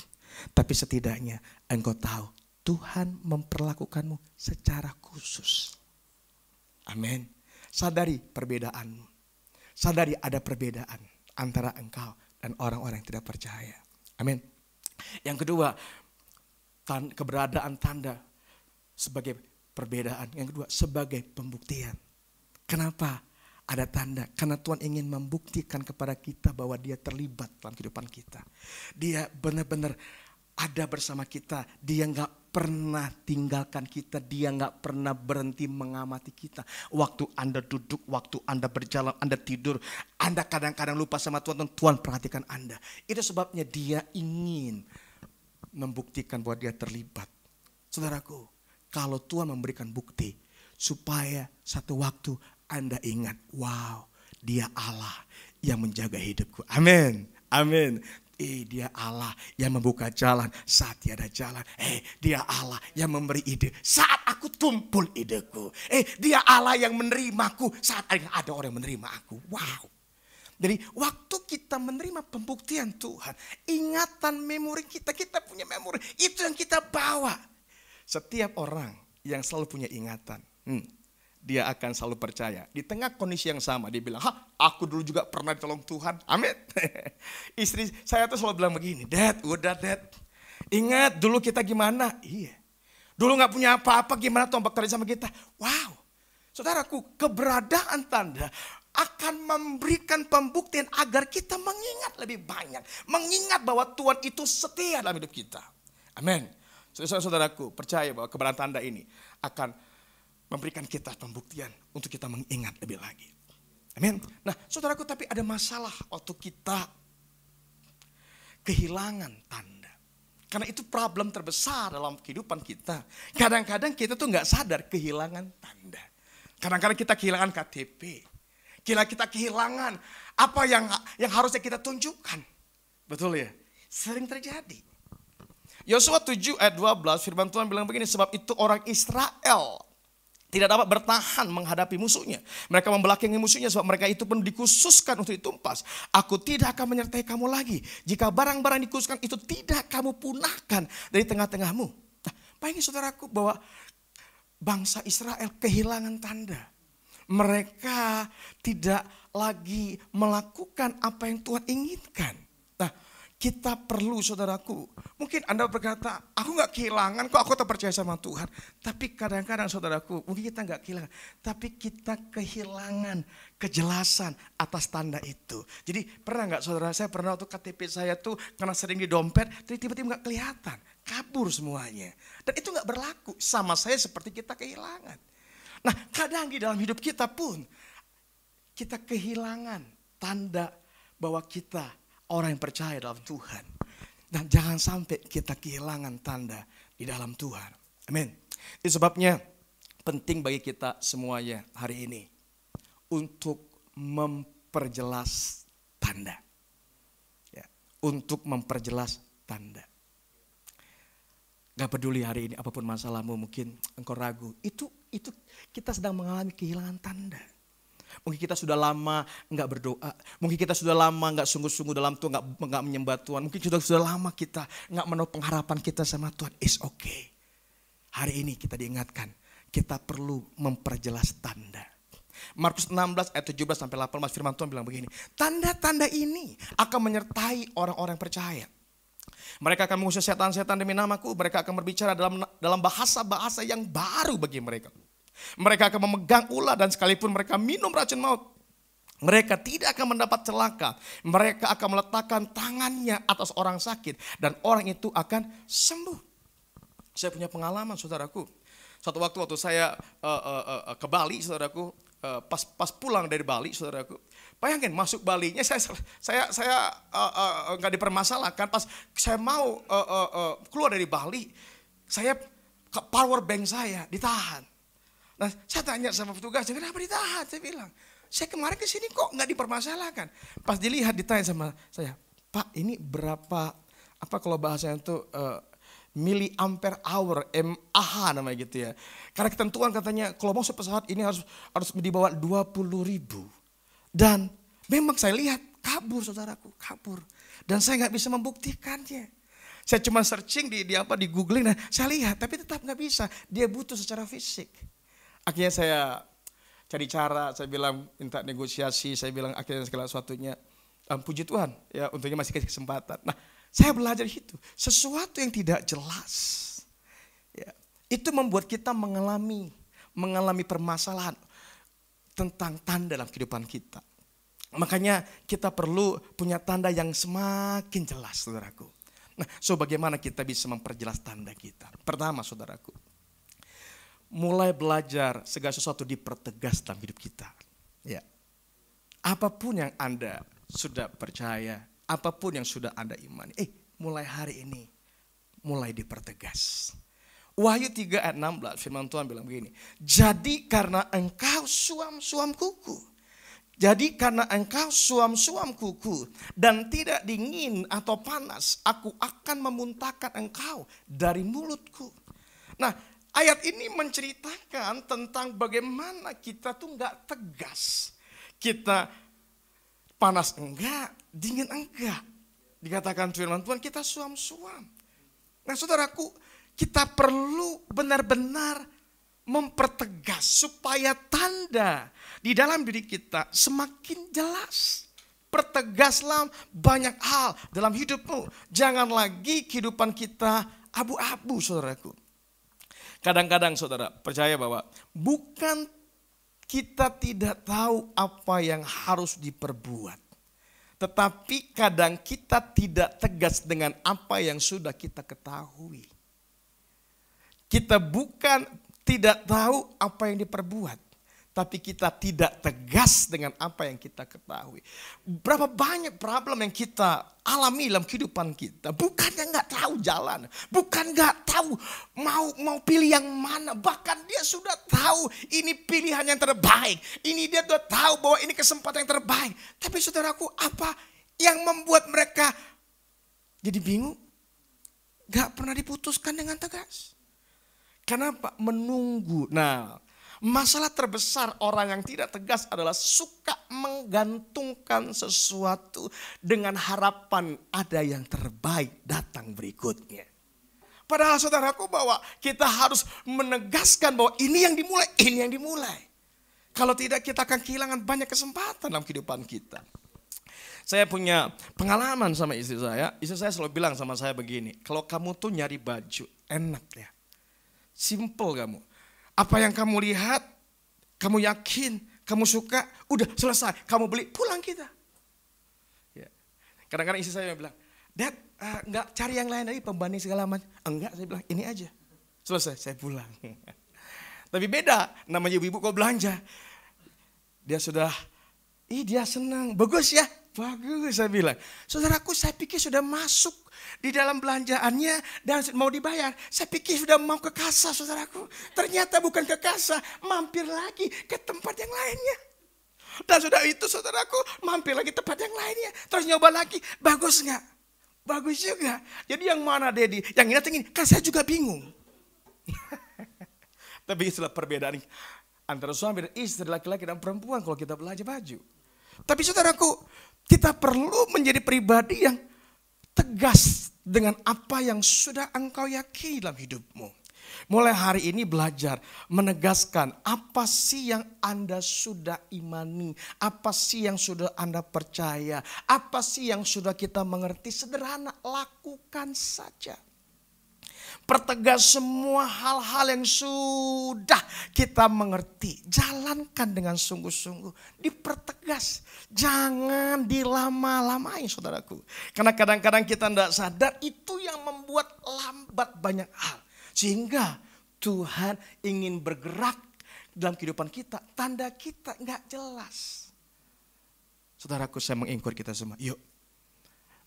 Speaker 4: Tapi setidaknya engkau tahu Tuhan memperlakukanmu secara khusus. Amin. Sadari perbedaanmu. Sadari ada perbedaan antara engkau dan orang-orang yang tidak percaya. Amin. Yang kedua, keberadaan tanda sebagai perbedaan. Yang kedua, sebagai pembuktian. Kenapa ada tanda? Karena Tuhan ingin membuktikan kepada kita bahwa dia terlibat dalam kehidupan kita. Dia benar-benar ada bersama kita. Dia gak pernah tinggalkan kita. Dia gak pernah berhenti mengamati kita. Waktu Anda duduk, waktu Anda berjalan, Anda tidur. Anda kadang-kadang lupa sama Tuhan. Tuhan perhatikan Anda. Itu sebabnya dia ingin membuktikan bahwa dia terlibat. Saudaraku, kalau Tuhan memberikan bukti, supaya satu waktu Anda ingat, wow, dia Allah yang menjaga hidupku. Amin. Amin. Dia Allah yang membuka jalan saat tiada jalan. Dia Allah yang memberi ide saat aku tumpul ideku. Dia Allah yang menerimaku saat ada orang yang menerima aku. Wow. Jadi waktu kita menerima pembuktian Tuhan, ingatan memori kita punya memori. Itu yang kita bawa. Setiap orang yang selalu punya ingatan, dia akan selalu percaya. Di tengah kondisi yang sama, dia bilang, aku dulu juga pernah ditolong Tuhan. Amin. Istri saya tuh selalu bilang begini, Dad, udah Dad. Ingat dulu kita gimana? Iya. Dulu gak punya apa-apa, gimana Tuhan bekerja sama kita? Wow. Saudaraku, keberadaan tanda akan memberikan pembuktian agar kita mengingat lebih banyak. Mengingat bahwa Tuhan itu setia dalam hidup kita. Amin. Saudaraku, percaya bahwa keberadaan tanda ini akan memberikan kita pembuktian untuk kita mengingat lebih lagi. Amin. Nah, saudaraku, tapi ada masalah waktu kita kehilangan tanda. Karena itu problem terbesar dalam kehidupan kita. Kadang-kadang kita tuh gak sadar kehilangan tanda. Kadang-kadang kita kehilangan KTP. Kita kehilangan apa yang harusnya kita tunjukkan. Betul ya? Sering terjadi. Yosua 7 ayat 12 firman Tuhan bilang begini, sebab itu orang Israel tidak dapat bertahan menghadapi musuhnya. Mereka membelakangi musuhnya sebab mereka itu pun dikhususkan untuk ditumpas. Aku tidak akan menyertai kamu lagi. Jika barang-barang dikhususkan itu tidak kamu punahkan dari tengah-tengahmu. Nah, bayangin saudaraku bahwa bangsa Israel kehilangan tanda. Mereka tidak lagi melakukan apa yang Tuhan inginkan. Nah, kita perlu saudaraku, mungkin Anda berkata, aku gak kehilangan kok, aku tak percaya sama Tuhan. Tapi kadang-kadang saudaraku, mungkin kita gak kehilangan, tapi kita kehilangan kejelasan atas tanda itu. Jadi pernah gak saudara, saya pernah waktu KTP saya tuh karena sering di dompet, jadi tiba-tiba gak kelihatan, kabur semuanya. Dan itu gak berlaku, sama saya seperti kita kehilangan. Nah, kadang di dalam hidup kita pun, kita kehilangan tanda bahwa kita orang yang percaya dalam Tuhan. Dan jangan sampai kita kehilangan tanda di dalam Tuhan. Amin. Itu sebabnya penting bagi kita semuanya hari ini untuk memperjelas tanda. Ya, untuk memperjelas tanda. Gak peduli hari ini apapun masalahmu, mungkin engkau ragu. Itu kita sedang mengalami kehilangan tanda. Mungkin kita sudah lama nggak berdoa. Mungkin kita sudah lama nggak sungguh-sungguh dalam Tuhan, nggak menyembah Tuhan. Mungkin sudah lama kita nggak menaruh pengharapan kita sama Tuhan. It's okay. Hari ini kita diingatkan, kita perlu memperjelas tanda. Markus 16 ayat 17 sampai 18 firman Tuhan bilang begini. Tanda-tanda ini akan menyertai orang-orang percaya. Mereka akan mengusir setan-setan demi namaku. Mereka akan berbicara dalam bahasa-bahasa yang baru bagi mereka. Mereka akan memegang ular dan sekalipun mereka minum racun maut, mereka tidak akan mendapat celaka. Mereka akan meletakkan tangannya atas orang sakit dan orang itu akan sembuh. Saya punya pengalaman saudaraku. Suatu waktu saya ke Bali saudaraku, pas pulang dari Bali saudaraku. Bayangin masuk Balinya saya nggak dipermasalahkan. Pas saya mau keluar dari Bali, saya ke power bank saya ditahan. Nah saya tanya sama petugas, kenapa ditahan? Saya bilang, saya kemarin ke sini kok nggak dipermasalahkan. Pas dilihat ditanya sama saya, Pak ini berapa, apa kalau bahasanya itu miliampere hour, mAh namanya gitu ya. Karena ketentuan katanya kalau mau pesawat ini harus di bawah 20.000. Dan memang saya lihat kabur saudaraku, kabur. Dan saya nggak bisa membuktikannya. Saya cuma searching di googling, nah saya lihat tapi tetap nggak bisa. Dia butuh secara fisik. Akhirnya saya cari cara, saya bilang minta negosiasi, saya bilang akhirnya segala sesuatunya. Puji Tuhan ya untungnya masih kasih kesempatan. Nah saya belajar itu, sesuatu yang tidak jelas. Ya, itu membuat kita mengalami permasalahan tentang tanda dalam kehidupan kita. Makanya kita perlu punya tanda yang semakin jelas saudaraku. Nah bagaimana kita bisa memperjelas tanda kita? Pertama saudaraku, mulai belajar segala sesuatu dipertegas dalam hidup kita. Ya. Apapun yang Anda sudah percaya, apapun yang sudah Anda imani, mulai hari ini, mulai dipertegas. Wahyu 3 ayat 16 firman Tuhan bilang begini. Jadi karena engkau suam-suam kuku. Jadi karena engkau suam-suam kuku dan tidak dingin atau panas, aku akan memuntahkan engkau dari mulutku. Nah ayat ini menceritakan tentang bagaimana kita tuh gak tegas. Kita panas enggak, dingin enggak. Dikatakan firman Tuhan kita suam-suam. Nah saudaraku, kita perlu benar-benar mempertegas supaya tanda di dalam diri kita semakin jelas. Pertegaslah banyak hal dalam hidupmu. Jangan lagi kehidupan kita abu-abu saudaraku. Kadang-kadang saudara percaya bahwa bukan kita tidak tahu apa yang harus diperbuat. Tetapi kadang kita tidak tegas dengan apa yang sudah kita ketahui. Kita bukan tidak tahu apa yang diperbuat, tapi kita tidak tegas dengan apa yang kita ketahui. Berapa banyak problem yang kita alami dalam kehidupan kita, bukannya nggak tahu jalan, bukan nggak tahu mau pilih yang mana, bahkan dia sudah tahu ini pilihan yang terbaik, ini dia sudah tahu bahwa ini kesempatan yang terbaik. Tapi saudaraku, apa yang membuat mereka jadi bingung? Gak pernah diputuskan dengan tegas. Kenapa? Menunggu. Nah, masalah terbesar orang yang tidak tegas adalah suka menggantungkan sesuatu dengan harapan ada yang terbaik datang berikutnya. Padahal saudaraku bahwa kita harus menegaskan bahwa ini yang dimulai, ini yang dimulai. Kalau tidak kita akan kehilangan banyak kesempatan dalam kehidupan kita. Saya punya pengalaman sama istri saya. Istri saya selalu bilang sama saya begini, kalau kamu tuh nyari baju, enak ya. Simple kamu. Apa yang kamu lihat, kamu yakin, kamu suka, udah selesai. Kamu beli, pulang kita. Ya. Kadang-kadang istri saya bilang, Dad, enggak cari yang lain lagi pembanding segala macam. Enggak, saya bilang, ini aja. Selesai, saya pulang. Tapi beda, namanya ibu-ibu kok belanja. Dia sudah, dia senang, bagus ya. Bagus, saya bilang. Saudaraku, saya pikir sudah masuk di dalam belanjaannya dan mau dibayar. Saya pikir sudah mau ke kasa, saudaraku. Ternyata bukan ke kasa, mampir lagi ke tempat yang lainnya. Dan sudah itu, saudaraku, mampir lagi tempat yang lainnya. Terus nyoba lagi, bagus nggak? Bagus juga. Jadi yang mana, Dedi? Yang ini atau ini? Kan saya juga bingung. Tapi itulah perbedaan antara suami dan istri, laki-laki dan perempuan kalau kita belanja baju. Tapi saudaraku, kita perlu menjadi pribadi yang tegas dengan apa yang sudah engkau yakini dalam hidupmu. Mulai hari ini belajar menegaskan apa sih yang Anda sudah imani, apa sih yang sudah Anda percaya, apa sih yang sudah kita mengerti. Sederhana, lakukan saja. Pertegas semua hal-hal yang sudah kita mengerti. Jalankan dengan sungguh-sungguh. Dipertegas. Jangan dilama-lamain, saudaraku. Karena kadang-kadang kita tidak sadar itu yang membuat lambat banyak hal. Sehingga Tuhan ingin bergerak dalam kehidupan kita. Tanda kita nggak jelas. Saudaraku, saya mengingkur kita semua. Yuk,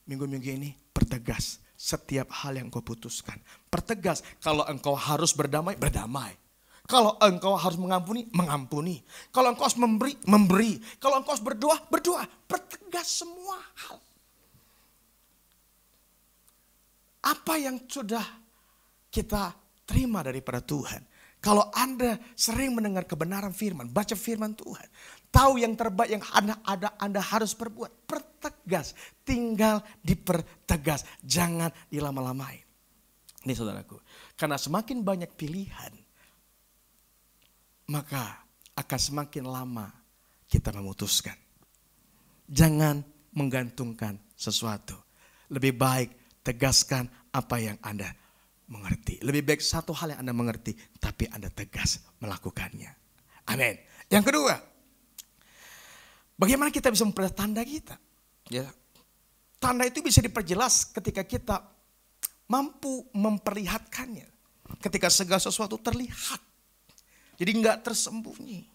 Speaker 4: minggu-minggu ini pertegas. Setiap hal yang engkau putuskan. Pertegas, kalau engkau harus berdamai, berdamai. Kalau engkau harus mengampuni, mengampuni. Kalau engkau harus memberi, memberi. Kalau engkau harus berdoa, berdoa. Pertegas semua hal. Apa yang sudah kita terima daripada Tuhan. Kalau Anda sering mendengar kebenaran firman, baca firman Tuhan, tahu yang terbaik yang Anda harus perbuat, pertegas, tinggal dipertegas, jangan dilama-lamain. Ini saudaraku, karena semakin banyak pilihan, maka akan semakin lama kita memutuskan. Jangan menggantungkan sesuatu. Lebih baik tegaskan apa yang Anda mengerti. Lebih baik satu hal yang Anda mengerti, tapi Anda tegas melakukannya. Amin. Yang kedua, bagaimana kita bisa memperlihat tanda kita? Ya, tanda itu bisa diperjelas ketika kita mampu memperlihatkannya. Ketika segala sesuatu terlihat. Jadi nggak tersembunyi.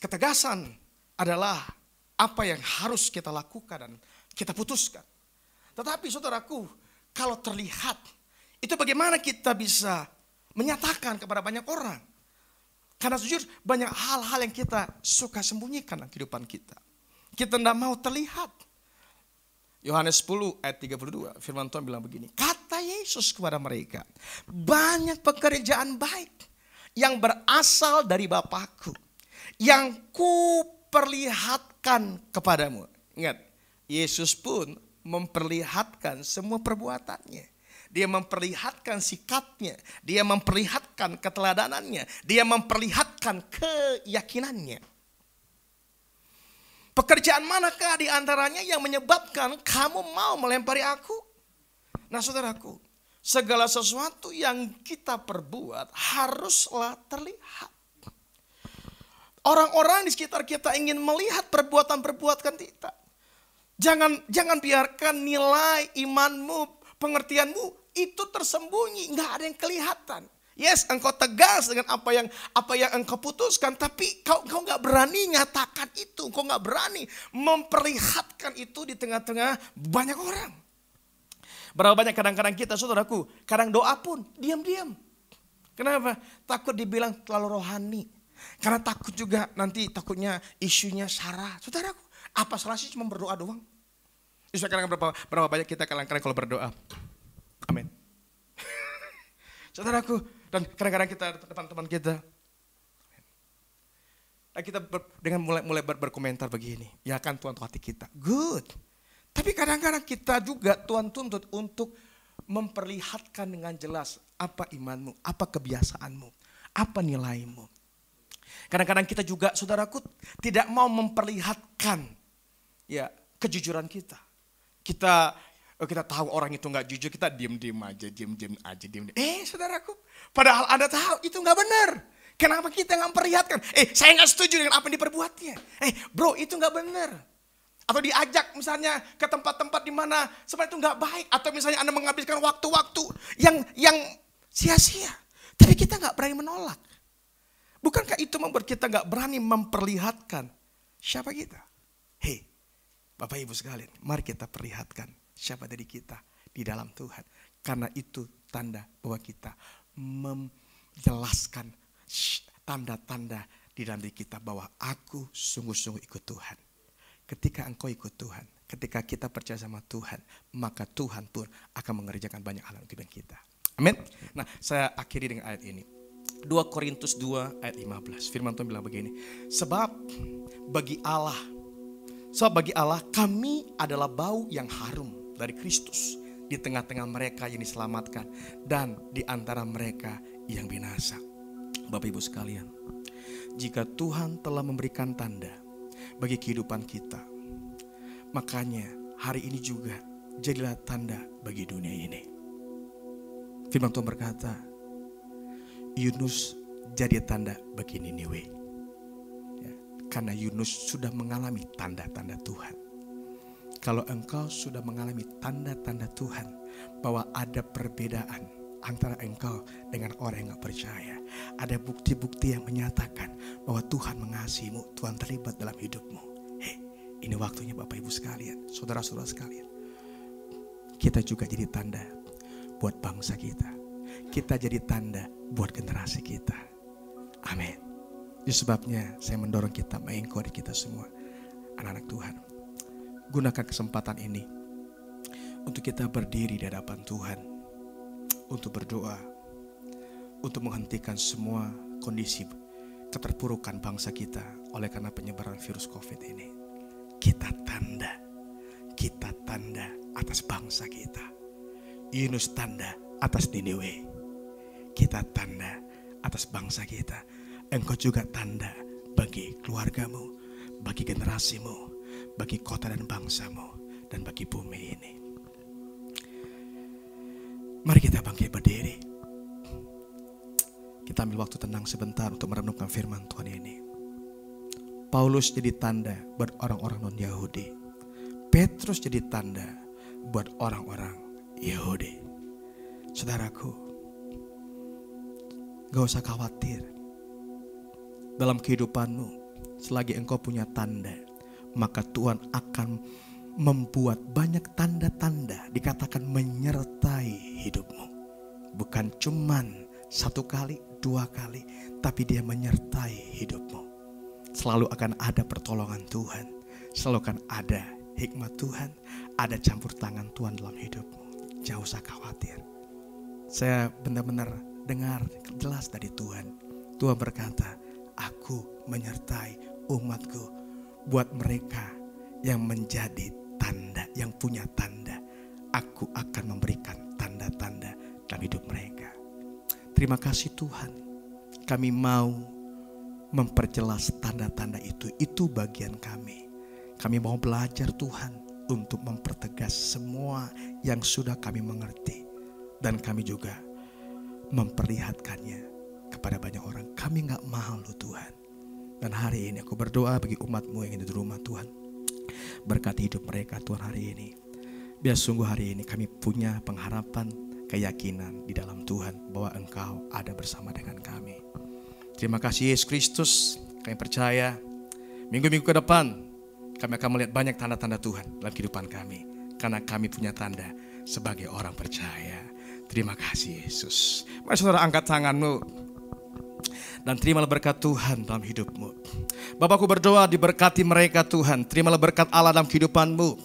Speaker 4: Ketegasan adalah apa yang harus kita lakukan dan kita putuskan. Tetapi saudaraku, kalau terlihat, itu bagaimana kita bisa menyatakan kepada banyak orang. Karena jujur banyak hal-hal yang kita suka sembunyikan dalam kehidupan kita. Kita tidak mau terlihat. Yohanes 10 ayat 32 firman Tuhan bilang begini. Kata Yesus kepada mereka, banyak pekerjaan baik yang berasal dari Bapakku. Yang kuperlihatkan kepadamu. Ingat, Yesus pun memperlihatkan semua perbuatannya. Dia memperlihatkan sikapnya. Dia memperlihatkan keteladanannya. Dia memperlihatkan keyakinannya. Pekerjaan manakah di antaranya yang menyebabkan kamu mau melempari aku? Nah saudaraku, segala sesuatu yang kita perbuat haruslah terlihat. Orang-orang di sekitar kita ingin melihat perbuatan-perbuatan kita. Jangan biarkan nilai imanmu, pengertianmu itu tersembunyi, nggak ada yang kelihatan. Yes, engkau tegas dengan apa yang engkau putuskan, tapi kau nggak berani nyatakan itu, kau nggak berani memperlihatkan itu di tengah-tengah banyak orang. Berapa banyak kadang-kadang kita, saudaraku, kadang doa pun diam-diam. Kenapa? Takut dibilang terlalu rohani. Karena takut juga nanti takutnya isunya sara. Saudaraku, apa salah sih cuma berdoa doang? Sekarang berapa banyak kita kadang-kadang kalau berdoa. Amin. Saudaraku, dan kadang-kadang kita teman-teman kita. Dan kita dengan mulai berkomentar begini. Ya kan Tuhan tuh hati kita. Good. Tapi kadang-kadang kita juga Tuhan tuntut untuk memperlihatkan dengan jelas apa imanmu, apa kebiasaanmu, apa nilaimu. Kadang-kadang kita juga, saudaraku, tidak mau memperlihatkan ya kejujuran kita. Kita tahu orang itu nggak jujur, kita diem-diem aja. Saudaraku, padahal Anda tahu itu nggak benar. Kenapa kita nggak memperlihatkan? Saya nggak setuju dengan apa yang diperbuatnya. Bro, itu nggak benar. Atau diajak misalnya ke tempat-tempat di mana sebenarnya itu nggak baik. Atau misalnya Anda menghabiskan waktu-waktu yang sia-sia. Tapi kita nggak berani menolak. Bukankah itu membuat kita nggak berani memperlihatkan siapa kita? Bapak Ibu sekalian, mari kita perlihatkan siapa diri kita di dalam Tuhan. Karena itu tanda bahwa kita menjelaskan tanda-tanda di dalam diri kita bahwa aku sungguh-sungguh ikut Tuhan. Ketika engkau ikut Tuhan, ketika kita percaya sama Tuhan, maka Tuhan pun akan mengerjakan banyak hal dalam kehidupan kita. Amin. Nah, saya akhiri dengan ayat ini. 2 Korintus 2 ayat 15. Firman Tuhan bilang begini. Sebab bagi Allah kami adalah bau yang harum dari Kristus di tengah-tengah mereka yang diselamatkan dan di antara mereka yang binasa. Bapak Ibu sekalian, jika Tuhan telah memberikan tanda bagi kehidupan kita, makanya hari ini juga jadilah tanda bagi dunia ini. Firman Tuhan berkata, Yunus jadi tanda bagi Niniwe. Ya, karena Yunus sudah mengalami tanda-tanda Tuhan. Kalau engkau sudah mengalami tanda-tanda Tuhan, bahwa ada perbedaan antara engkau dengan orang yang gak percaya. Ada bukti-bukti yang menyatakan bahwa Tuhan mengasihimu, Tuhan terlibat dalam hidupmu. Hei, ini waktunya Bapak Ibu sekalian, saudara-saudara sekalian. Kita juga jadi tanda buat bangsa kita. Kita jadi tanda buat generasi kita. Amin. Itu sebabnya saya mendorong kita, mengengkori kita semua, anak-anak Tuhan. Gunakan kesempatan ini untuk kita berdiri di hadapan Tuhan, untuk berdoa, untuk menghentikan semua kondisi keterpurukan bangsa kita oleh karena penyebaran virus COVID ini. Kita tanda atas bangsa kita. Yunus tanda atas Niniwe. Kita tanda atas bangsa kita. Engkau juga tanda bagi keluargamu, bagi generasimu, bagi kota dan bangsamu, dan bagi bumi ini. Mari kita bangkit berdiri. Kita ambil waktu tenang sebentar untuk merenungkan firman Tuhan ini. Paulus jadi tanda buat orang-orang non-Yahudi. Petrus jadi tanda buat orang-orang Yahudi. Saudaraku, gak usah khawatir. Dalam kehidupanmu, selagi engkau punya tanda, maka Tuhan akan membuat banyak tanda-tanda, dikatakan menyertai hidupmu. Bukan cuman 1 kali, 2 kali, tapi dia menyertai hidupmu. Selalu akan ada pertolongan Tuhan, selalu akan ada hikmat Tuhan, ada campur tangan Tuhan dalam hidupmu. Jangan usah khawatir. Saya benar-benar dengar jelas dari Tuhan. Tuhan berkata, aku menyertai umatku. Buat mereka yang menjadi tanda, yang punya tanda, aku akan memberikan tanda-tanda dalam hidup mereka. Terima kasih Tuhan. Kami mau memperjelas tanda-tanda itu. Itu bagian kami. Kami mau belajar Tuhan untuk mempertegas semua yang sudah kami mengerti. Dan kami juga memperlihatkannya kepada banyak orang. Kami gak malu Tuhan. Dan hari ini aku berdoa bagi umatmu yang ada di rumah Tuhan. Berkati hidup mereka Tuhan hari ini. Biar sungguh hari ini kami punya pengharapan, keyakinan di dalam Tuhan bahwa Engkau ada bersama dengan kami. Terima kasih Yesus Kristus. Kami percaya minggu-minggu ke depan kami akan melihat banyak tanda-tanda Tuhan dalam kehidupan kami. Karena kami punya tanda sebagai orang percaya. Terima kasih Yesus. Mari saudara angkat tanganmu dan terimalah berkat Tuhan dalam hidupmu. Bapakku berdoa diberkati mereka Tuhan. Terimalah berkat Allah dalam kehidupanmu.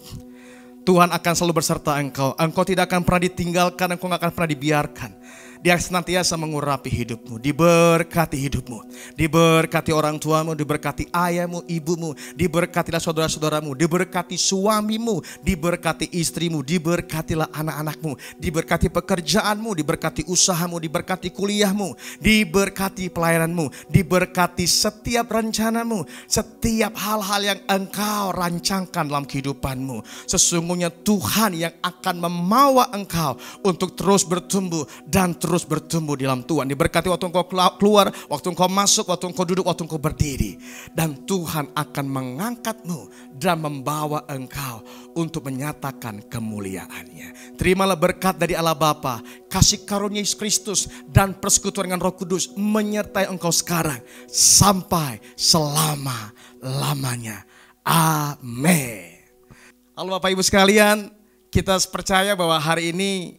Speaker 4: Tuhan akan selalu berserta engkau. Engkau tidak akan pernah ditinggalkan. Engkau tidak akan pernah dibiarkan. Dia senantiasa mengurapi hidupmu. Diberkati hidupmu. Diberkati orang tuamu. Diberkati ayahmu, ibumu. Diberkatilah saudara-saudaramu. Diberkati suamimu. Diberkati istrimu. Diberkatilah anak-anakmu. Diberkati pekerjaanmu. Diberkati usahamu. Diberkati kuliahmu. Diberkati pelayananmu. Diberkati setiap rencanamu. Setiap hal-hal yang engkau rancangkan dalam kehidupanmu. Sesungguhnya Tuhan yang akan membawa engkau untuk terus bertumbuh dan terus bertumbuh di dalam Tuhan. Diberkati waktu engkau keluar, waktu engkau masuk, waktu engkau duduk, waktu engkau berdiri. Dan Tuhan akan mengangkatmu dan membawa engkau untuk menyatakan kemuliaannya. Terimalah berkat dari Allah Bapa, kasih karunia Yesus Kristus dan persekutuan dengan Roh Kudus menyertai engkau sekarang sampai selama-lamanya. Amin. Halo Bapak Ibu sekalian, kita percaya bahwa hari ini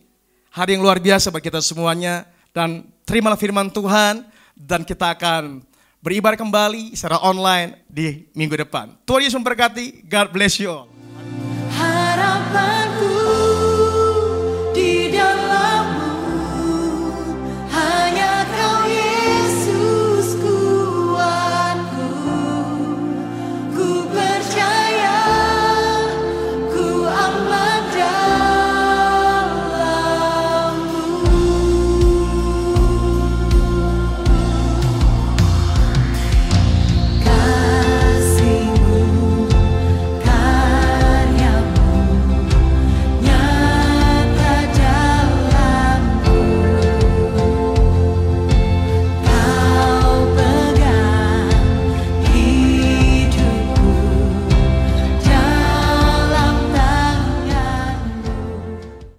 Speaker 4: hari yang luar biasa bagi kita semuanya. Dan terimalah firman Tuhan dan kita akan beribadah kembali secara online di minggu depan. Tuhan Yesus memberkati, God bless you all.